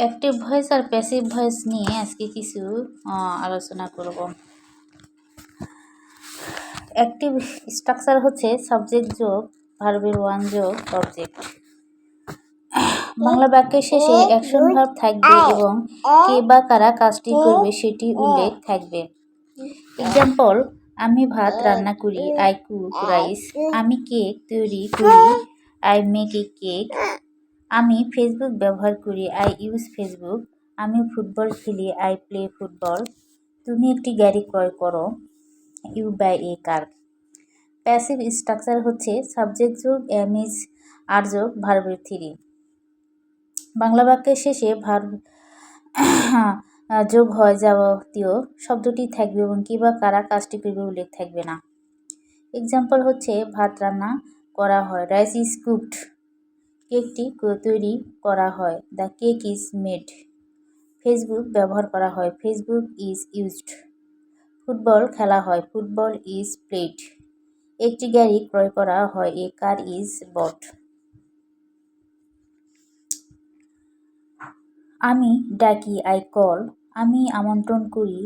Active voice আর passive voice নিয়ে আজকে কিছু আলোচনা করব। অ্যাক্টিভ স্ট্রাকচার হচ্ছে সাবজেক্ট যোগ ভার্বের ওয়ান যোগ অবজেক্ট। বাংলা বাক্যের শেষে অ্যাকশন ভার্ব থাকবে এবং কে বা কারা কাজটি করবে সেটি উল্লেখ থাকবে। এক্সাম্পল, আমি ভাত রান্না করি, আই কুক রাইস। আমি কেক তৈরি করি, আই মেক এ কেক। আমি ফেসবুক ব্যবহার করি, আই ইউজ ফেসবুক। আমি ফুটবল খেলি, আই প্লে ফুটবল। তুমি একটি গাড়ি ক্রয় করো, you buy a car. Passive structure হচ্ছে সাবজেক্ট যোগ এম ইজ আর যোগ ভার্বের থ্রি। বাংলা বাক্যের শেষে ভার্ব যোগ হয় যাবতীয় শব্দটি থাকবে এবং কি বা কারা কাজটি করবে উল্লেখ থাকবে না। এক্সাম্পল হচ্ছে ভাত রান্না করা হয়, রাইস ইজ কুকড। কেকটি তৈরি করা হয়, the cake is made. Facebook ব্যবহার করা হয়, ফেসবুক ইজ ইউজড। ফুটবল খেলা হয়, ফুটবল ইজ প্লেড। একটি গাড়ি ক্রয় করা হয়, এ কার ইজ বট। আমি ডাকি, আই কল। আমি আমন্ত্রণ করি,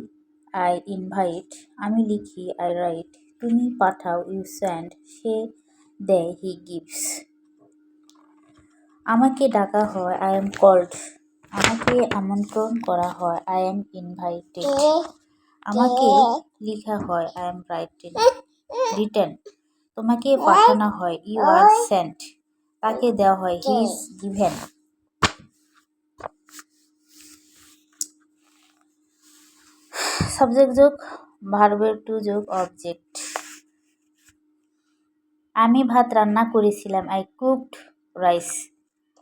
আই ইনভাইট। আমি লিখি, আই রাইট। তুমি পাঠাও, ইউ সেন্ড। সে দেয়, হি গিভস। আমাকে ডাকা হয়, আই এম কল্ড। আমাকে আমন্ত্রণ করা হয়, আই এম ইনভাইটেড। আমাকে লিখা হয়, আই এম রিটেন। তোমাকে পাঠানো হয়, ইউ আর সেন্ট। তাকে দেওয়া হয়, হি ইজ গিভেন। সাবজেক্ট যোগ ভার্বের টু যোগ অবজেক্ট। আমি ভাত রান্না করেছিলাম, আই কুকড রাইস।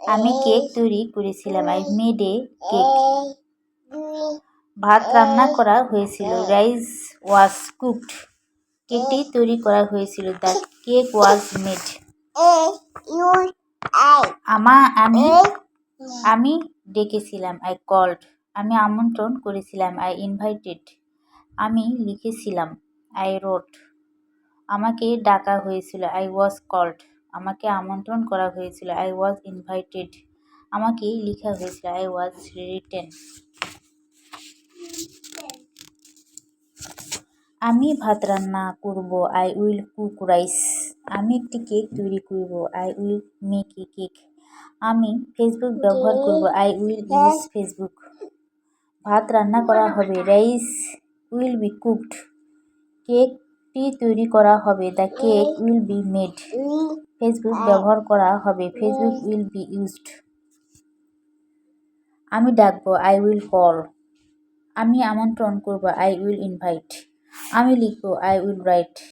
আমি কেক তৈরি করেছিলাম, আই মেড এ কেক। ভাত রান্না করা হয়েছিল, রাইস ওয়াজ কুকড। কেকটি তৈরি করা হয়েছিল, দ্য কেক ওয়াজ মেড। আমি ডেকেছিলাম, আই কল্ড। আমি আমন্ত্রণ করেছিলাম, আই ইনভাইটেড। আমি লিখেছিলাম, আই রোট। আমাকে ডাকা হয়েছিল, আই ওয়াজ কল্ড। আমাকে আমন্ত্রণ করা হয়েছিল, আই ওয়াজ ইনভাইটেড। আমাকে লিখা হয়েছিল, আই ওয়াজ রিটেন। আমি ভাত রান্না করব, আই উইল কুক রাইস। আমি একটি কেক তৈরি করব, I will make a cake. আমি ফেসবুক ব্যবহার করব, আই উইল ইউজ ফেসবুক। ভাত রান্না করা হবে, রাইস উইল বি কুকড। কেকটি তৈরি করা হবে, the cake will be made. Facebook ব্যবহার করা হবে, ফেসবুক উইল বি ইউজড। আমি ডাকবো, আই উইল কল। আমি আমন্ত্রণ করব, আই উইল ইনভাইট। আমি লিখব, আই উইল রাইট।